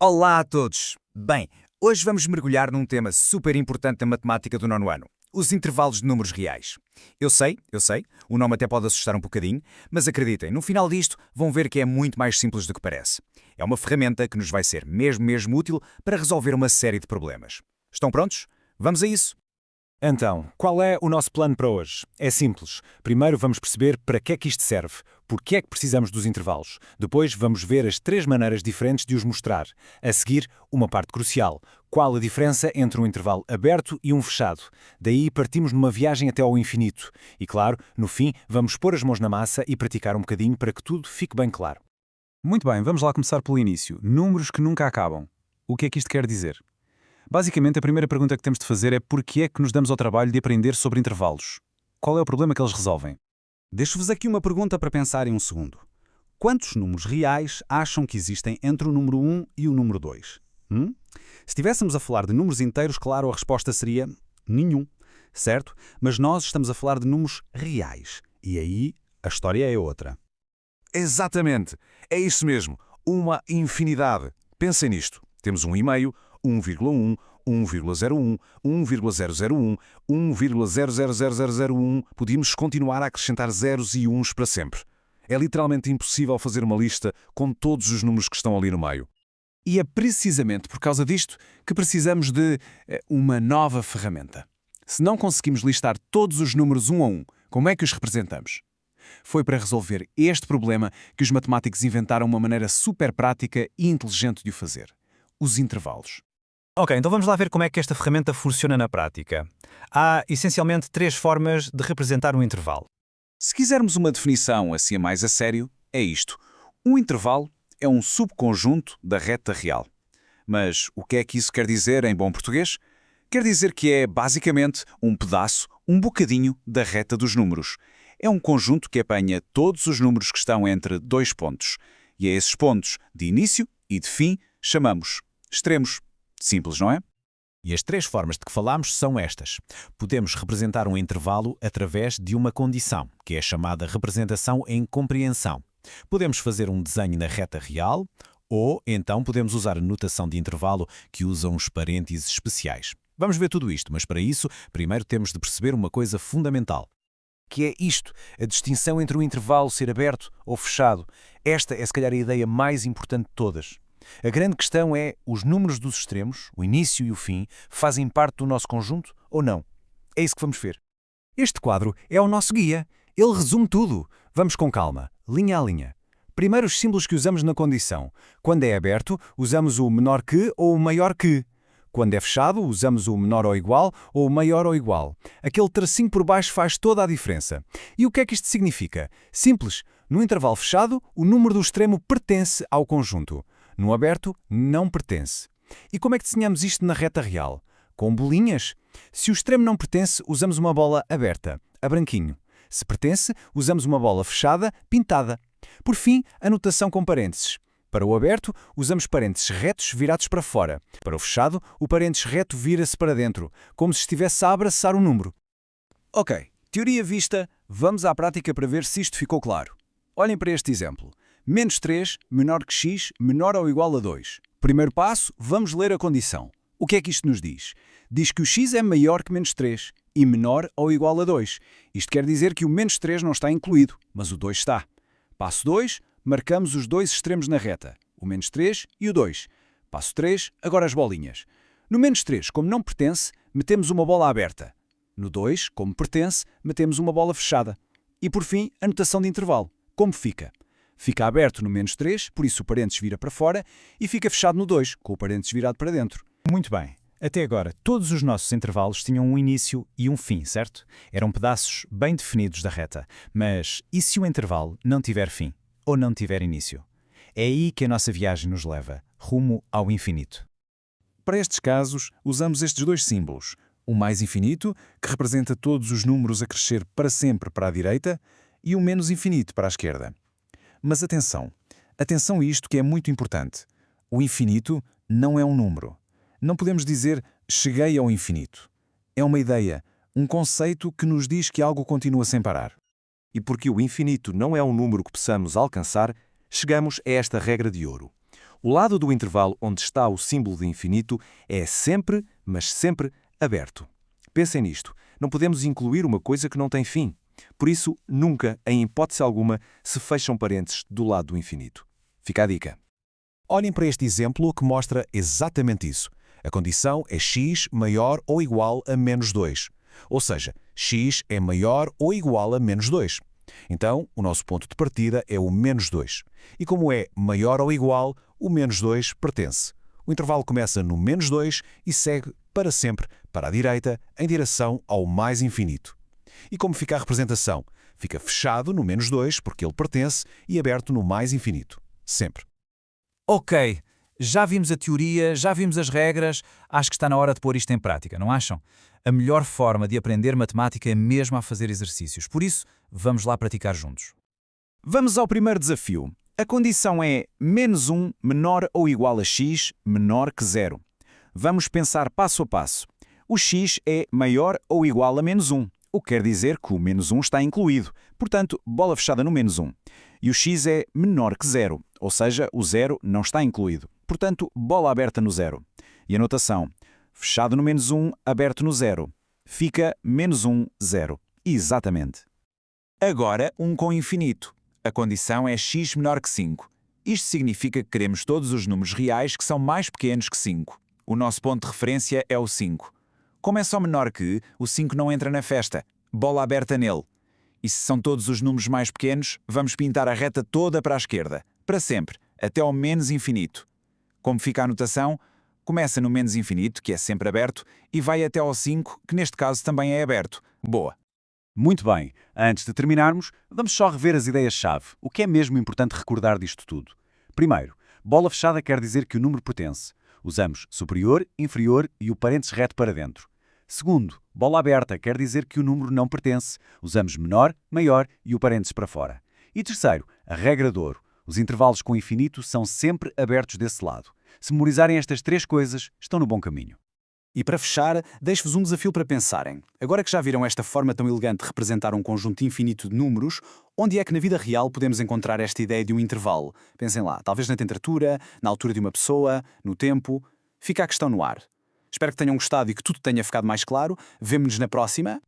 Olá a todos! Bem, hoje vamos mergulhar num tema super importante da matemática do nono ano. Os intervalos de números reais. Eu sei, o nome até pode assustar um bocadinho, mas acreditem, no final disto vão ver que é muito mais simples do que parece. É uma ferramenta que nos vai ser mesmo útil para resolver uma série de problemas. Estão prontos? Vamos a isso! Então, qual é o nosso plano para hoje? É simples. Primeiro vamos perceber para que é que isto serve, porque é que precisamos dos intervalos. Depois vamos ver as 3 maneiras diferentes de os mostrar. A seguir, uma parte crucial. Qual a diferença entre um intervalo aberto e um fechado? Daí partimos numa viagem até ao infinito. E claro, no fim, vamos pôr as mãos na massa e praticar um bocadinho para que tudo fique bem claro. Muito bem, vamos lá começar pelo início. Números que nunca acabam. O que é que isto quer dizer? Basicamente, a primeira pergunta que temos de fazer é por que é que nos damos ao trabalho de aprender sobre intervalos? Qual é o problema que eles resolvem? Deixo-vos aqui uma pergunta para pensarem um segundo. Quantos números reais acham que existem entre o número 1 e o número 2? Se estivéssemos a falar de números inteiros, claro, a resposta seria nenhum, certo? Mas nós estamos a falar de números reais. E aí, a história é outra. Exatamente. É isso mesmo. Uma infinidade. Pensem nisto. Temos 1,5, 1,1, 1,01, 1,001, 1,000001. Podíamos continuar a acrescentar zeros e uns para sempre. É literalmente impossível fazer uma lista com todos os números que estão ali no meio. E é precisamente por causa disto que precisamos de uma nova ferramenta. Se não conseguimos listar todos os números um a um, como é que os representamos? Foi para resolver este problema que os matemáticos inventaram uma maneira super prática e inteligente de o fazer: os intervalos. Ok, então vamos lá ver como é que esta ferramenta funciona na prática. Há, essencialmente, 3 formas de representar um intervalo. Se quisermos uma definição assim mais a sério, é isto. Um intervalo é um subconjunto da reta real. Mas o que é que isso quer dizer em bom português? Quer dizer que é, basicamente, um pedaço, um bocadinho da reta dos números. É um conjunto que apanha todos os números que estão entre 2 pontos. E a esses pontos, de início e de fim, chamamos extremos. Simples, não é? E as 3 formas de que falámos são estas. Podemos representar um intervalo através de uma condição, que é chamada representação em compreensão. Podemos fazer um desenho na reta real, ou então podemos usar a notação de intervalo que usam os parênteses especiais. Vamos ver tudo isto, mas para isso, primeiro temos de perceber uma coisa fundamental. Que é isto, a distinção entre o intervalo ser aberto ou fechado. Esta é se calhar a ideia mais importante de todas. A grande questão é, os números dos extremos, o início e o fim, fazem parte do nosso conjunto ou não? É isso que vamos ver. Este quadro é o nosso guia. Ele resume tudo. Vamos com calma, linha a linha. Primeiro, os símbolos que usamos na condição. Quando é aberto, usamos o menor que ou o maior que. Quando é fechado, usamos o menor ou igual ou o maior ou igual. Aquele tracinho por baixo faz toda a diferença. E o que é que isto significa? Simples. No intervalo fechado, o número do extremo pertence ao conjunto. No aberto, não pertence. E como é que desenhamos isto na reta real? Com bolinhas? Se o extremo não pertence, usamos uma bola aberta, a branquinho. Se pertence, usamos uma bola fechada, pintada. Por fim, a notação com parênteses. Para o aberto, usamos parênteses retos virados para fora. Para o fechado, o parênteses reto vira-se para dentro, como se estivesse a abraçar o número. Ok, teoria vista, vamos à prática para ver se isto ficou claro. Olhem para este exemplo. Menos 3 menor que x menor ou igual a 2. Primeiro passo, vamos ler a condição. O que é que isto nos diz? Diz que o x é maior que menos 3 e menor ou igual a 2. Isto quer dizer que o menos 3 não está incluído, mas o 2 está. Passo 2, marcamos os 2 extremos na reta, o menos 3 e o 2. Passo 3, agora as bolinhas. No menos 3, como não pertence, metemos uma bola aberta. No 2, como pertence, metemos uma bola fechada. E por fim, a notação de intervalo. Como fica? Fica aberto no menos 3, por isso o parênteses vira para fora, e fica fechado no 2, com o parênteses virado para dentro. Muito bem. Até agora, todos os nossos intervalos tinham um início e um fim, certo? Eram pedaços bem definidos da reta. Mas e se o intervalo não tiver fim? Ou não tiver início? É aí que a nossa viagem nos leva, rumo ao infinito. Para estes casos, usamos estes 2 símbolos. O mais infinito, que representa todos os números a crescer para sempre para a direita, e o menos infinito para a esquerda. Mas atenção a isto que é muito importante. O infinito não é um número. Não podemos dizer cheguei ao infinito. É uma ideia, um conceito que nos diz que algo continua sem parar. E porque o infinito não é um número que possamos alcançar, chegamos a esta regra de ouro. O lado do intervalo onde está o símbolo de infinito é sempre, mas sempre, aberto. Pensem nisto. Não podemos incluir uma coisa que não tem fim. Por isso, nunca, em hipótese alguma, se fecham parênteses do lado do infinito. Fica a dica. Olhem para este exemplo que mostra exatamente isso. A condição é x maior ou igual a menos 2. Ou seja, x é maior ou igual a menos 2. Então, o nosso ponto de partida é o menos 2. E como é maior ou igual, o menos 2 pertence. O intervalo começa no menos 2 e segue para sempre para a direita, em direção ao mais infinito. E como fica a representação? Fica fechado no menos 2, porque ele pertence, e aberto no mais infinito. Sempre. Ok, já vimos a teoria, já vimos as regras, acho que está na hora de pôr isto em prática, não acham? A melhor forma de aprender matemática é mesmo a fazer exercícios, por isso, vamos lá praticar juntos. Vamos ao primeiro desafio. A condição é menos 1 menor ou igual a x menor que 0. Vamos pensar passo a passo. O x é maior ou igual a menos 1, o que quer dizer que o menos 1 está incluído, portanto, bola fechada no menos 1. E o x é menor que 0, ou seja, o 0 não está incluído, portanto, bola aberta no 0. E a notação: fechado no menos 1, aberto no 0. Fica menos 1, 0. Exatamente. Agora, 1 com infinito. A condição é x menor que 5. Isto significa que queremos todos os números reais que são mais pequenos que 5. O nosso ponto de referência é o 5. Como é só menor que, o 5 não entra na festa. Bola aberta nele. E se são todos os números mais pequenos, vamos pintar a reta toda para a esquerda. Para sempre, até ao menos infinito. Como fica a notação? Começa no menos infinito, que é sempre aberto, e vai até ao 5, que neste caso também é aberto. Boa! Muito bem. Antes de terminarmos, vamos só rever as ideias-chave. O que é mesmo importante recordar disto tudo? Primeiro, bola fechada quer dizer que o número pertence. Usamos superior, inferior e o parênteses reto para dentro. Segundo, bola aberta quer dizer que o número não pertence. Usamos menor, maior e o parênteses para fora. E terceiro, a regra de ouro. Os intervalos com infinito são sempre abertos desse lado. Se memorizarem estas três coisas, estão no bom caminho. E para fechar, deixo-vos um desafio para pensarem. Agora que já viram esta forma tão elegante de representar um conjunto infinito de números, onde é que na vida real podemos encontrar esta ideia de um intervalo? Pensem lá, talvez na temperatura, na altura de uma pessoa, no tempo. Fica a questão no ar. Espero que tenham gostado e que tudo tenha ficado mais claro. Vemo-nos na próxima.